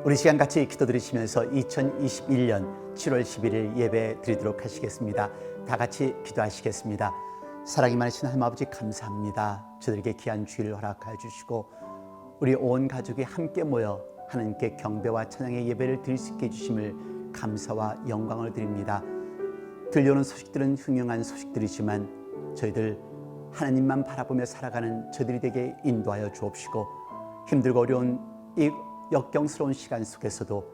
우리 시간 같이 기도 드리시면서 2021년 7월 11일 예배 드리도록 하시겠습니다. 다 같이 기도하시겠습니다. 사랑이 많으신 하나님 아버지 감사합니다. 저들에게 귀한 주일을 허락하여 주시고 우리 온 가족이 함께 모여 하나님께 경배와 찬양의 예배를 드릴 수 있게 해주심을 감사와 영광을 드립니다. 들려오는 소식들은 흉흉한 소식들이지만 저희들 하나님만 바라보며 살아가는 저들이 되게 인도하여 주옵시고 힘들고 어려운 이 역경스러운 시간 속에서도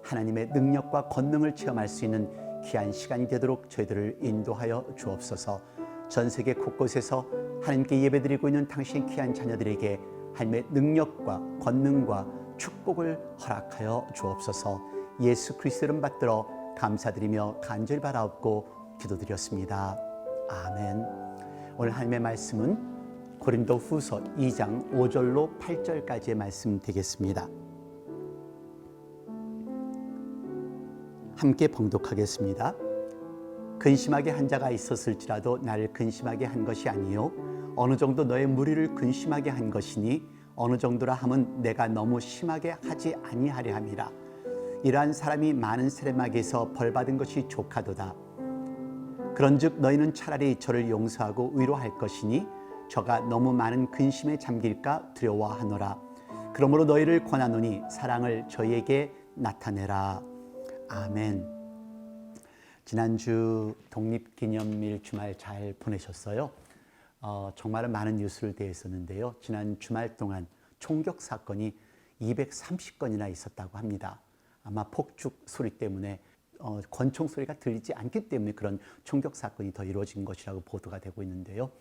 하나님의 능력과 권능을 체험할 수 있는 귀한 시간이 되도록 저희들을 인도하여 주옵소서. 전 세계 곳곳에서 하나님께 예배드리고 있는 당신의 귀한 자녀들에게 하나님의 능력과 권능과 축복을 허락하여 주옵소서. 예수 그리스도 이름 받들어 감사드리며 간절히 바라옵고 기도드렸습니다. 아멘. 오늘 하나님의 말씀은 고린도 후서 2장 5절로 8절까지의 말씀 되겠습니다. 함께 봉독하겠습니다. 근심하게 한 자가 있었을지라도 나를 근심하게 한 것이 아니요 어느 정도 너의 무리를 근심하게 한 것이니 어느 정도라 함은 내가 너무 심하게 하지 아니하려 함이라. 이러한 사람이 많은 세례막에서 벌받은 것이 족하도다. 그런즉 너희는 차라리 저를 용서하고 위로할 것이니 저가 너무 많은 근심에 잠길까 두려워하노라. 그러므로 너희를 권하노니 사랑을 저희에게 나타내라. 아멘. 지난주 독립기념일 주말 잘 보내셨어요? 정말 많은 뉴스를 대했었는데요. 지난 주말 동안 총격 사건이 230건이나 있었다고 합니다. 아마 폭죽 소리 때문에 권총 소리가 들리지 않기 때문에 그런 총격 사건이 더 이루어진 것이라고 보도가 되고 있는데요.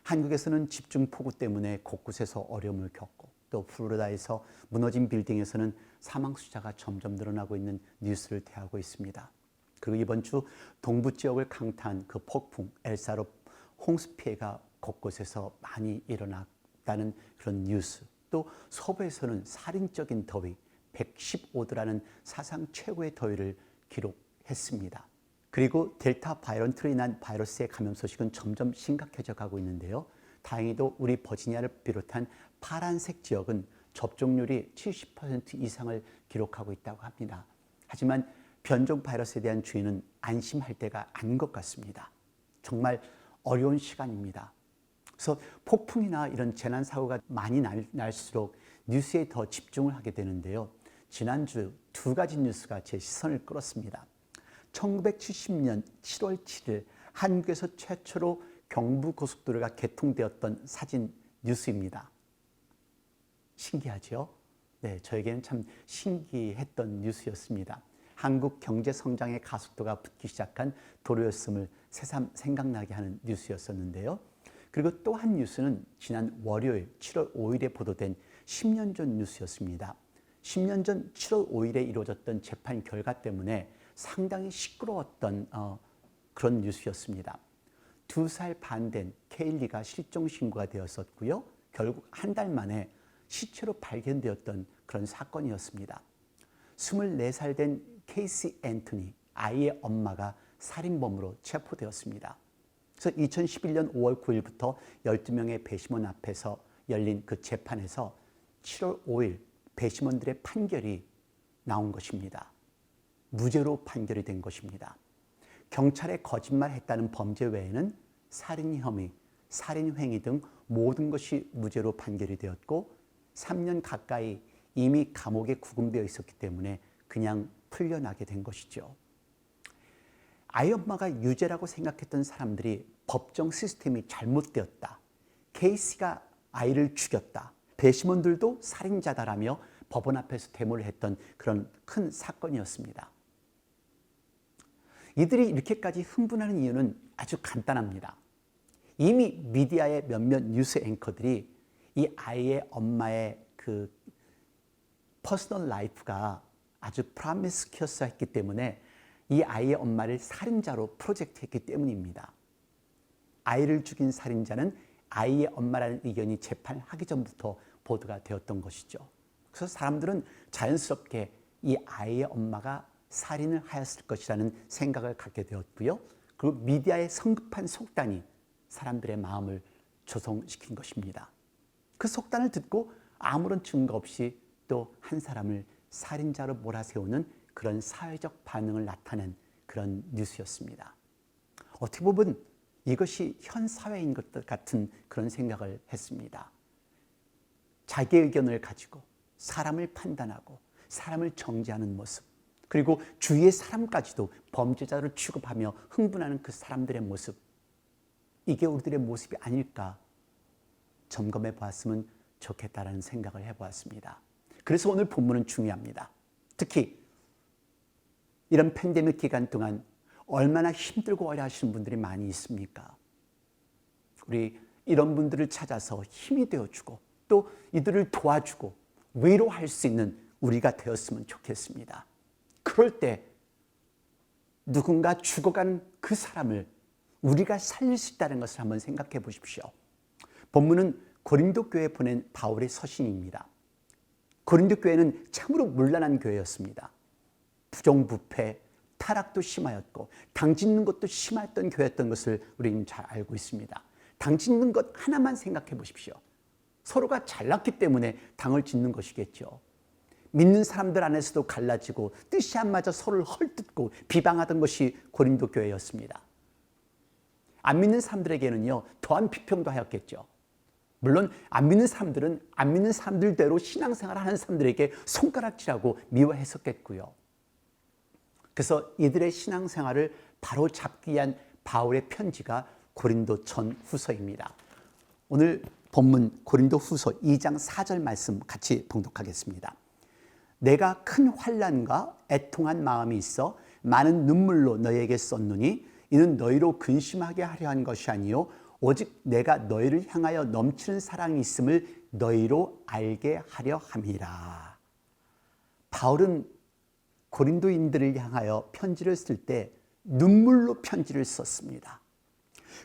한국에서는 집중 폭우 때문에 곳곳에서 어려움을 겪고 또 플로리다에서 무너진 빌딩에서는 사망 숫자가 점점 늘어나고 있는 뉴스를 대하고 있습니다. 그리고 이번 주 동부 지역을 강타한 그 폭풍 엘사로 홍수 피해가 곳곳에서 많이 일어났다는 그런 뉴스, 또 서부에서는 살인적인 더위 115도라는 사상 최고의 더위를 기록했습니다. 그리고 델타 바이런트로 인한 바이러스의 감염 소식은 점점 심각해져 가고 있는데요. 다행히도 우리 버지니아를 비롯한 파란색 지역은 접종률이 70% 이상을 기록하고 있다고 합니다. 하지만 변종 바이러스에 대한 주의는 안심할 때가 아닌 것 같습니다. 정말 어려운 시간입니다. 그래서 폭풍이나 이런 재난사고가 많이 날수록 뉴스에 더 집중을 하게 되는데요. 지난주 두 가지 뉴스가 제 시선을 끌었습니다. 1970년 7월 7일 한국에서 최초로 경부고속도로가 개통되었던 사진 뉴스입니다. 신기하죠? 네, 저에게는 참 신기했던 뉴스였습니다. 한국 경제 성장의 가속도가 붙기 시작한 도로였음을 새삼 생각나게 하는 뉴스였었는데요. 그리고 또 한 뉴스는 지난 월요일 7월 5일에 보도된 10년 전 뉴스였습니다. 10년 전 7월 5일에 이루어졌던 재판 결과 때문에 상당히 시끄러웠던 그런 뉴스였습니다. 2살 반 된 케일리가 실종 신고가 되었었고요. 결국 한 달 만에 시체로 발견되었던 그런 사건이었습니다. 24살 된 케이시 앤토니, 아이의 엄마가 살인범으로 체포되었습니다. 그래서 2011년 5월 9일부터 12명의 배심원 앞에서 열린 그 재판에서 7월 5일 배심원들의 판결이 나온 것입니다. 무죄로 판결이 된 것입니다. 경찰에 거짓말했다는 범죄 외에는 살인 혐의, 살인 행위 등 모든 것이 무죄로 판결이 되었고 3년 가까이 이미 감옥에 구금되어 있었기 때문에 그냥 풀려나게 된 것이죠. 아이 엄마가 유죄라고 생각했던 사람들이 법정 시스템이 잘못되었다. 케이시가 아이를 죽였다. 배심원들도 살인자다라며 법원 앞에서 데모를 했던 그런 큰 사건이었습니다. 이들이 이렇게까지 흥분하는 이유는 아주 간단합니다. 이미 미디어의 몇몇 뉴스 앵커들이 이 아이의 엄마의 그 퍼스널 라이프가 아주 프로미스큐어스했기 때문에 이 아이의 엄마를 살인자로 프로젝트했기 때문입니다. 아이를 죽인 살인자는 아이의 엄마라는 의견이 재판하기 전부터 보도가 되었던 것이죠. 그래서 사람들은 자연스럽게 이 아이의 엄마가 살인을 하였을 것이라는 생각을 갖게 되었고요. 그리고 미디어의 성급한 속단이 사람들의 마음을 조성시킨 것입니다. 그 속단을 듣고 아무런 증거 없이 또 한 사람을 살인자로 몰아세우는 그런 사회적 반응을 나타낸 그런 뉴스였습니다. 어떻게 보면 이것이 현 사회인 것 같은 그런 생각을 했습니다. 자기의 의견을 가지고 사람을 판단하고 사람을 정죄하는 모습, 그리고 주위의 사람까지도 범죄자로 취급하며 흥분하는 그 사람들의 모습, 이게 우리들의 모습이 아닐까 점검해 보았으면 좋겠다라는 생각을 해보았습니다. 그래서 오늘 본문은 중요합니다. 특히 이런 팬데믹 기간 동안 얼마나 힘들고 어려워하시는 분들이 많이 있습니까? 우리 이런 분들을 찾아서 힘이 되어주고 또 이들을 도와주고 위로할 수 있는 우리가 되었으면 좋겠습니다. 그럴 때 누군가 죽어간 그 사람을 우리가 살릴 수 있다는 것을 한번 생각해 보십시오. 본문은 고린도 교회에 보낸 바울의 서신입니다. 고린도 교회는 참으로 문란한 교회였습니다. 부정부패, 타락도 심하였고 당 짓는 것도 심했던 교회였던 것을 우리는 잘 알고 있습니다. 당 짓는 것 하나만 생각해 보십시오. 서로가 잘났기 때문에 당을 짓는 것이겠죠. 믿는 사람들 안에서도 갈라지고 뜻이 안 맞아 서로를 헐뜯고 비방하던 것이 고린도 교회였습니다. 안 믿는 사람들에게는요, 더한 비평도 하였겠죠. 물론 안 믿는 사람들은 안 믿는 사람들대로 신앙생활을 하는 사람들에게 손가락질하고 미워했었겠고요. 그래서 이들의 신앙생활을 바로 잡기 위한 바울의 편지가 고린도 전후서입니다. 오늘 본문 고린도 후서 2장 4절 말씀 같이 봉독하겠습니다. 내가 큰 환난과 애통한 마음이 있어 많은 눈물로 너희에게 썼노니 이는 너희로 근심하게 하려 한 것이 아니요 오직 내가 너희를 향하여 넘치는 사랑이 있음을 너희로 알게 하려 함이라. 바울은 고린도인들을 향하여 편지를 쓸 때 눈물로 편지를 썼습니다.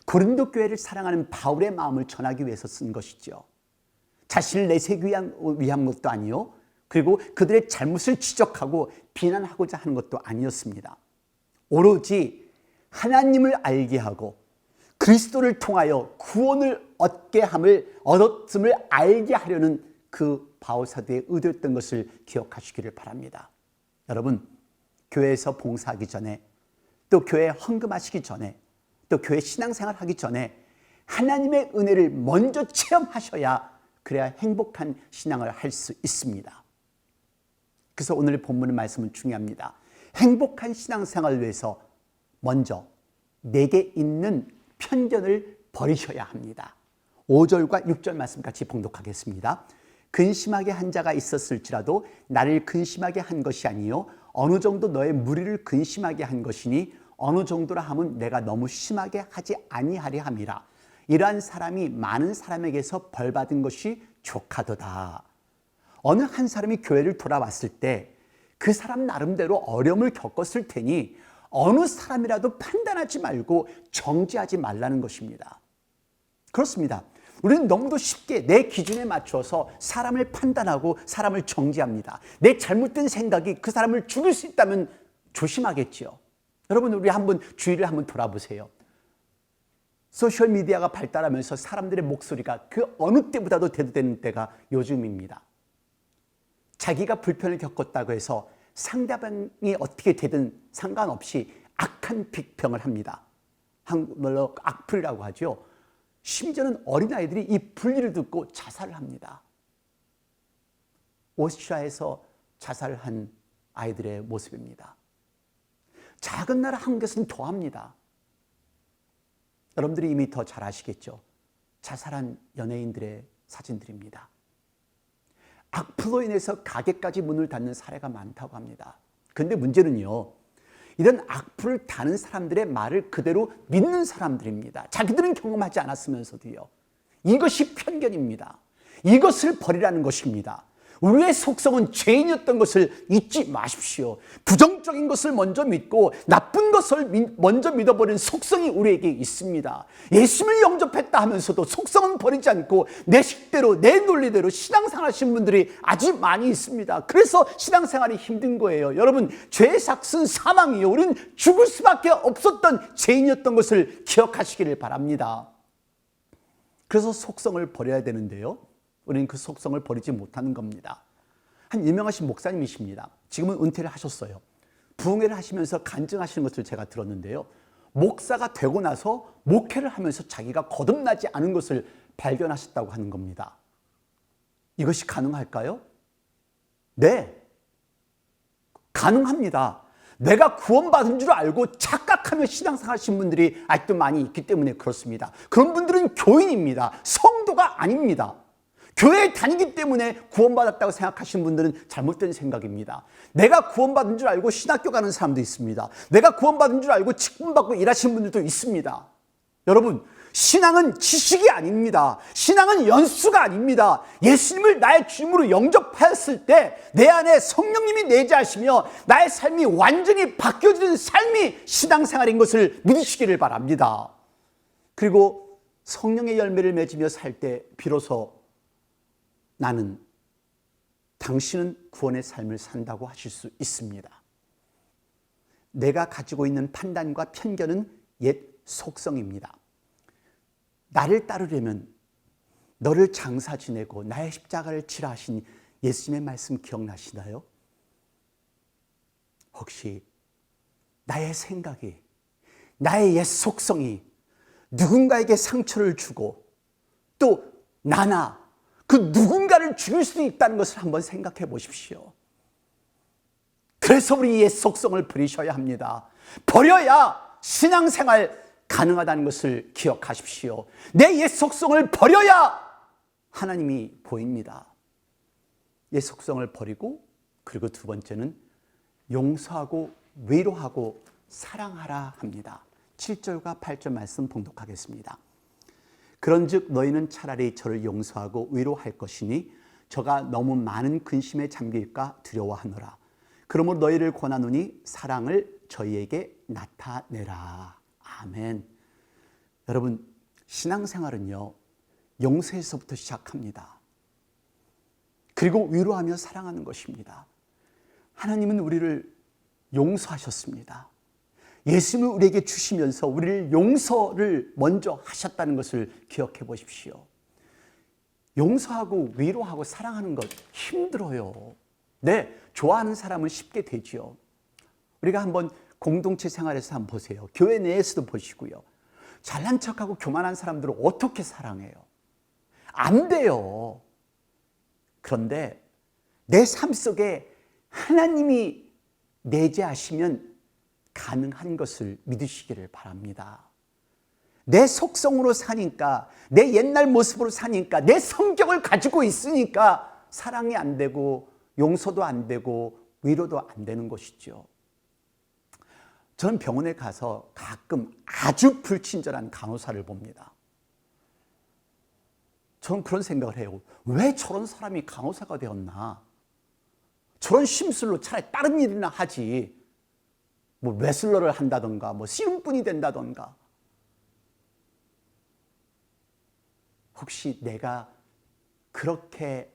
고린도 교회를 사랑하는 바울의 마음을 전하기 위해서 쓴 것이죠. 자신을 내세우기 위한 것도 아니요, 그리고 그들의 잘못을 지적하고 비난하고자 하는 것도 아니었습니다. 오로지 하나님을 알게 하고 그리스도를 통하여 구원을 얻었음을 알게 하려는 그 바울 사도의 의도였던 것을 기억하시기를 바랍니다. 여러분, 교회에서 봉사하기 전에, 또 교회에 헌금하시기 전에, 또 교회 신앙생활 하기 전에 하나님의 은혜를 먼저 체험하셔야 그래야 행복한 신앙을 할 수 있습니다. 그래서 오늘 본문의 말씀은 중요합니다. 행복한 신앙생활을 위해서 먼저 내게 있는 편견을 버리셔야 합니다. 5절과 6절 말씀 같이 봉독하겠습니다. 근심하게 한 자가 있었을지라도 나를 근심하게 한 것이 아니요 어느 정도 너의 무리를 근심하게 한 것이니 어느 정도라 하면 내가 너무 심하게 하지 아니하려 함이라. 이러한 사람이 많은 사람에게서 벌받은 것이 족하도다. 어느 한 사람이 교회를 돌아왔을 때 그 사람 나름대로 어려움을 겪었을 테니 어느 사람이라도 판단하지 말고 정죄하지 말라는 것입니다. 그렇습니다. 우리는 너무도 쉽게 내 기준에 맞춰서 사람을 판단하고 사람을 정죄합니다. 내 잘못된 생각이 그 사람을 죽일 수 있다면 조심하겠지요. 여러분, 우리 한번 주위를 한번 돌아보세요. 소셜미디어가 발달하면서 사람들의 목소리가 그 어느 때보다도 대두되는 때가 요즘입니다. 자기가 불편을 겪었다고 해서 상대방이 어떻게 되든 상관없이 악한 비평을 합니다. 한글로 악플이라고 하죠. 심지어는 어린아이들이 이 불리를 듣고 자살을 합니다. 오스트리아에서 자살한 아이들의 모습입니다. 작은 나라 한국에서는 더합니다. 여러분들이 이미 더 잘 아시겠죠. 자살한 연예인들의 사진들입니다. 악플로 인해서 가게까지 문을 닫는 사례가 많다고 합니다. 그런데 문제는요, 이런 악플을 다는 사람들의 말을 그대로 믿는 사람들입니다. 자기들은 경험하지 않았으면서도요. 이것이 편견입니다. 이것을 버리라는 것입니다. 우리의 속성은 죄인이었던 것을 잊지 마십시오. 부정적인 것을 먼저 믿고 나쁜 것을 먼저 믿어버리는 속성이 우리에게 있습니다. 예수를 영접했다 하면서도 속성은 버리지 않고 내 식대로 내 논리대로 신앙생활 하시는 분들이 아주 많이 있습니다. 그래서 신앙생활이 힘든 거예요. 여러분, 죄의 삭은 사망이요. 우리는 죽을 수밖에 없었던 죄인이었던 것을 기억하시기를 바랍니다. 그래서 속성을 버려야 되는데요, 우리는 그 속성을 버리지 못하는 겁니다. 한 유명하신 목사님이십니다. 지금은 은퇴를 하셨어요. 부흥회를 하시면서 간증하시는 것을 제가 들었는데요. 목사가 되고 나서 목회를 하면서 자기가 거듭나지 않은 것을 발견하셨다고 하는 겁니다. 이것이 가능할까요? 네, 가능합니다. 내가 구원받은 줄 알고 착각하며 신앙생활 하신 분들이 아직도 많이 있기 때문에 그렇습니다. 그런 분들은 교인입니다. 성도가 아닙니다. 교회에 다니기 때문에 구원받았다고 생각하시는 분들은 잘못된 생각입니다. 내가 구원받은 줄 알고 신학교 가는 사람도 있습니다. 내가 구원받은 줄 알고 직분받고 일하시는 분들도 있습니다. 여러분, 신앙은 지식이 아닙니다. 신앙은 연수가 아닙니다. 예수님을 나의 주님으로 영접하였을 때 내 안에 성령님이 내재하시며 나의 삶이 완전히 바뀌어지는 삶이 신앙생활인 것을 믿으시기를 바랍니다. 그리고 성령의 열매를 맺으며 살 때 비로소 나는, 당신은 구원의 삶을 산다고 하실 수 있습니다. 내가 가지고 있는 판단과 편견은 옛 속성입니다. 나를 따르려면 너를 장사 지내고 나의 십자가를 치라 하신 예수님의 말씀 기억나시나요? 혹시 나의 생각이, 나의 옛 속성이 누군가에게 상처를 주고 또 나나 그 누군가를 죽일 수 있다는 것을 한번 생각해 보십시오. 그래서 우리 옛 속성을 버리셔야 합니다. 버려야 신앙생활 가능하다는 것을 기억하십시오. 내 옛 속성을 버려야 하나님이 보입니다. 옛 속성을 버리고, 그리고 두 번째는 용서하고 위로하고 사랑하라 합니다. 7절과 8절 말씀 봉독하겠습니다. 그런즉 너희는 차라리 저를 용서하고 위로할 것이니 저가 너무 많은 근심에 잠길까 두려워하노라. 그러므로 너희를 권하노니 사랑을 저희에게 나타내라. 아멘. 여러분, 신앙생활은요, 용서에서부터 시작합니다. 그리고 위로하며 사랑하는 것입니다. 하나님은 우리를 용서하셨습니다. 예수님을 우리에게 주시면서 우리를 용서를 먼저 하셨다는 것을 기억해 보십시오. 용서하고 위로하고 사랑하는 것 힘들어요. 네, 좋아하는 사람은 쉽게 되지요. 우리가 한번 공동체 생활에서 한번 보세요. 교회 내에서도 보시고요. 잘난 척하고 교만한 사람들을 어떻게 사랑해요? 안 돼요. 그런데 내 삶 속에 하나님이 내재하시면 가능한 것을 믿으시기를 바랍니다. 내 속성으로 사니까, 내 옛날 모습으로 사니까, 내 성격을 가지고 있으니까 사랑이 안 되고 용서도 안 되고 위로도 안 되는 것이죠. 저는 병원에 가서 가끔 아주 불친절한 간호사를 봅니다. 저는 그런 생각을 해요. 왜 저런 사람이 간호사가 되었나? 저런 심술로 차라리 다른 일이나 하지. 뭐 레슬러를 한다던가, 뭐 씨름꾼이 된다던가. 혹시 내가 그렇게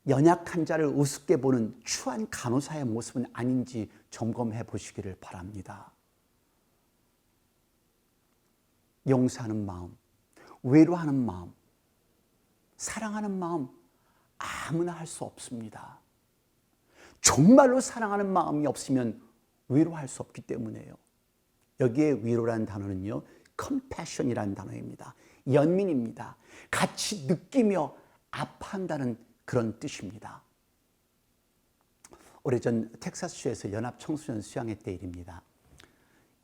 연약한 자를 우습게 보는 추한 간호사의 모습은 아닌지 점검해 보시기를 바랍니다. 용서하는 마음, 위로하는 마음, 사랑하는 마음 아무나 할 수 없습니다. 정말로 사랑하는 마음이 없으면 위로할 수 없기 때문에요. 여기에 위로라는 단어는요, compassion이라는 단어입니다. 연민입니다. 같이 느끼며 아파한다는 그런 뜻입니다. 오래전 텍사스주에서 연합 청소년 수양회 때 일입니다.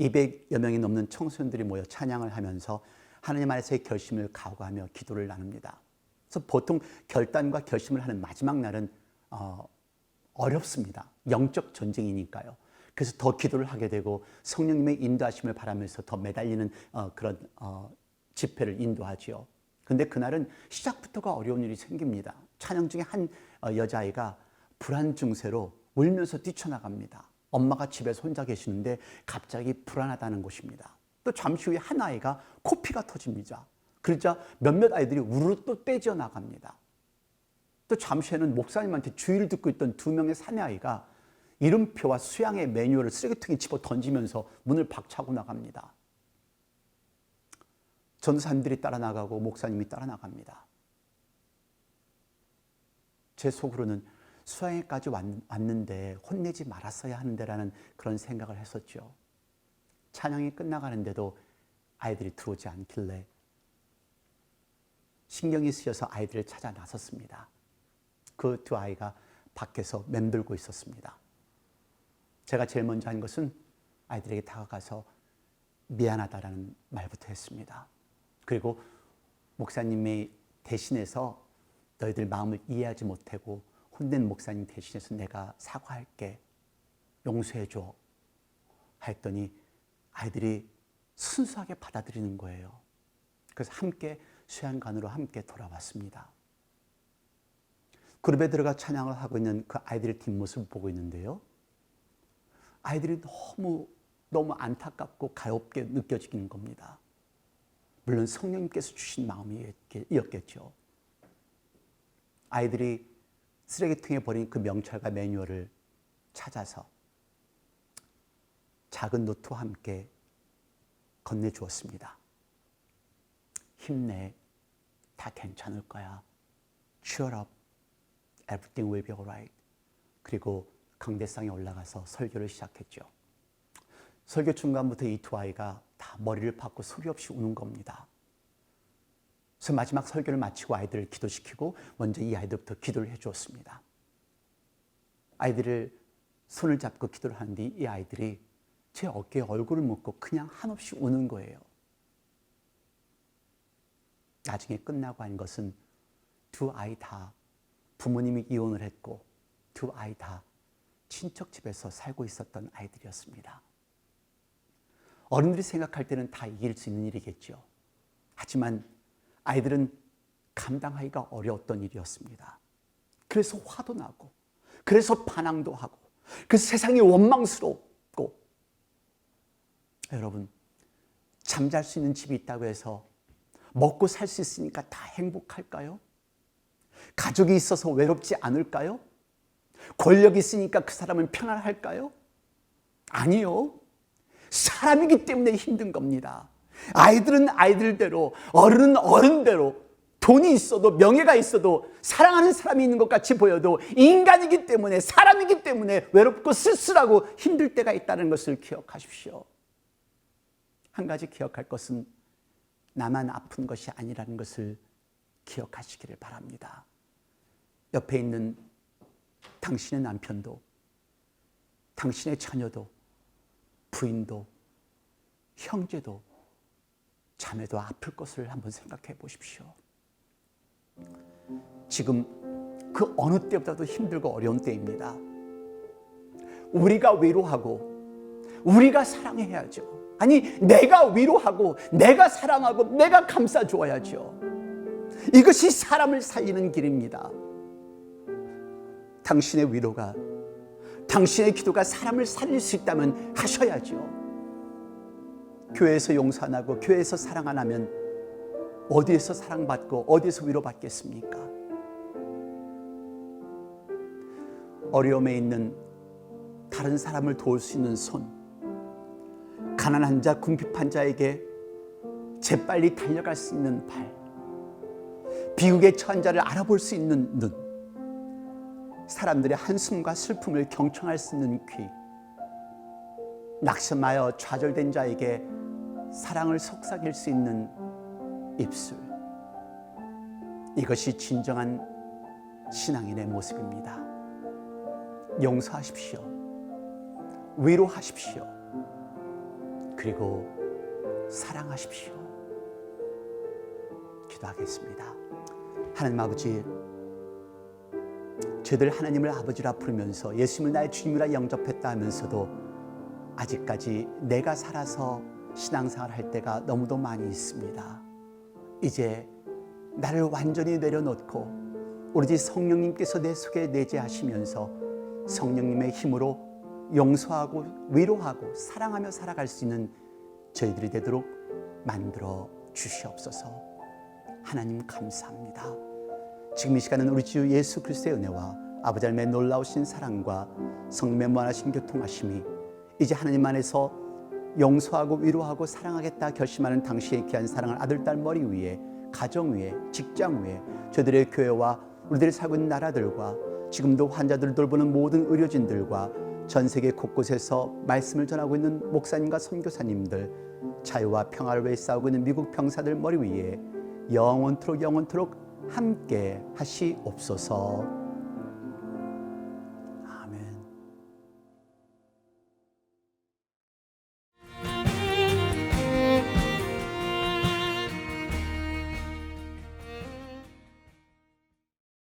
200여 명이 넘는 청소년들이 모여 찬양을 하면서 하나님 안에서의 결심을 각오하며 기도를 나눕니다. 그래서 보통 결단과 결심을 하는 마지막 날은 어렵습니다. 영적 전쟁이니까요. 그래서 더 기도를 하게 되고 성령님의 인도하심을 바라면서 더 매달리는 그런 집회를 인도하지요. 그런데 그날은 시작부터가 어려운 일이 생깁니다. 찬양 중에 한 여자아이가 불안 증세로 울면서 뛰쳐나갑니다. 엄마가 집에서 혼자 계시는데 갑자기 불안하다는 것입니다. 또 잠시 후에 한 아이가 코피가 터집니다. 그러자 몇몇 아이들이 우르르 또 떼져 나갑니다. 또 잠시 후에는 목사님한테 주의를 듣고 있던 2명의 사내아이가 이름표와 수양의 매뉴얼을 쓰레기통에 집어 던지면서 문을 박차고 나갑니다. 전도사님들이 따라 나가고 목사님이 따라 나갑니다. 제 속으로는 수양회까지 왔는데 혼내지 말았어야 하는데라는 그런 생각을 했었죠. 찬양이 끝나가는데도 아이들이 들어오지 않길래 신경이 쓰여서 아이들을 찾아 나섰습니다. 그 두 아이가 밖에서 맴돌고 있었습니다. 제가 제일 먼저 한 것은 아이들에게 다가가서 미안하다라는 말부터 했습니다. 그리고 목사님이 대신해서 너희들 마음을 이해하지 못하고 혼낸 목사님 대신해서 내가 사과할게, 용서해줘 했더니 아이들이 순수하게 받아들이는 거예요. 그래서 함께 수양관으로 함께 돌아왔습니다. 그룹에 들어가 찬양을 하고 있는 그 아이들의 뒷모습을 보고 있는데요, 아이들이 너무 안타깝고 가엾게 느껴지는 겁니다. 물론 성령님께서 주신 마음이었겠죠. 아이들이 쓰레기통에 버린 그 명찰과 매뉴얼을 찾아서 작은 노트와 함께 건네주었습니다. 힘내, 다 괜찮을 거야. Cheer up, everything will be alright. 그리고 강대상에 올라가서 설교를 시작했죠. 설교 중간부터 이 두 아이가 다 머리를 박고 소리 없이 우는 겁니다. 그래서 마지막 설교를 마치고 아이들을 기도시키고 먼저 이 아이들부터 기도를 해주었습니다. 아이들을 손을 잡고 기도를 하는데 이 아이들이 제 어깨에 얼굴을 묻고 그냥 한없이 우는 거예요. 나중에 끝나고 한 것은 두 아이 다 부모님이 이혼을 했고 두 아이 다 친척 집에서 살고 있었던 아이들이었습니다. 어른들이 생각할 때는 다 이길 수 있는 일이겠죠. 하지만 아이들은 감당하기가 어려웠던 일이었습니다. 그래서 화도 나고, 그래서 반항도 하고, 그래서 세상이 원망스럽고. 여러분, 잠잘 수 있는 집이 있다고 해서 먹고 살 수 있으니까 다 행복할까요? 가족이 있어서 외롭지 않을까요? 권력이 있으니까 그 사람은 평안할까요? 아니요. 사람이기 때문에 힘든 겁니다. 아이들은 아이들대로, 어른은 어른대로, 돈이 있어도 명예가 있어도 사랑하는 사람이 있는 것 같이 보여도 인간이기 때문에, 사람이기 때문에 외롭고 쓸쓸하고 힘들 때가 있다는 것을 기억하십시오. 한 가지 기억할 것은 나만 아픈 것이 아니라는 것을 기억하시기를 바랍니다. 옆에 있는 당신의 남편도, 당신의 자녀도, 부인도, 형제도, 자매도 아플 것을 한번 생각해 보십시오. 지금 그 어느 때보다도 힘들고 어려운 때입니다. 우리가 위로하고 우리가 사랑해야죠. 아니, 내가 위로하고 내가 사랑하고 내가 감싸주어야죠. 이것이 사람을 살리는 길입니다. 당신의 위로가, 당신의 기도가 사람을 살릴 수 있다면 하셔야죠. 교회에서 용서 안 하고 교회에서 사랑 안 하면 어디에서 사랑받고 어디에서 위로받겠습니까? 어려움에 있는 다른 사람을 도울 수 있는 손, 가난한 자, 궁핍한 자에게 재빨리 달려갈 수 있는 발, 비극에 처한 자를 알아볼 수 있는 눈, 사람들의 한숨과 슬픔을 경청할 수 있는 귀, 낙심하여 좌절된 자에게 사랑을 속삭일 수 있는 입술, 이것이 진정한 신앙인의 모습입니다. 용서하십시오. 위로하십시오. 그리고 사랑하십시오. 기도하겠습니다. 하나님 아버지, 저희들 하나님을 아버지라 부르면서 예수님을 나의 주님이라 영접했다 하면서도 아직까지 내가 살아서 신앙생활 할 때가 너무도 많이 있습니다. 이제 나를 완전히 내려놓고 오로지 성령님께서 내 속에 내재하시면서 성령님의 힘으로 용서하고 위로하고 사랑하며 살아갈 수 있는 저희들이 되도록 만들어 주시옵소서. 하나님 감사합니다. 지금 이 시간은 우리 주 예수 그리스도의 은혜와 아버지 하나님의 놀라우신 사랑과 성령의 무한하신 교통하심이 이제 하나님 안에서 용서하고 위로하고 사랑하겠다 결심하는 당시의 귀한 사랑을 아들, 딸 머리 위에, 가정 위에, 직장 위에, 저희들의 교회와 우리들이 살고 있는 나라들과 지금도 환자들을 돌보는 모든 의료진들과 전 세계 곳곳에서 말씀을 전하고 있는 목사님과 선교사님들, 자유와 평화를 위해 싸우고 있는 미국 병사들 머리 위에 영원토록 함께 하시옵소서.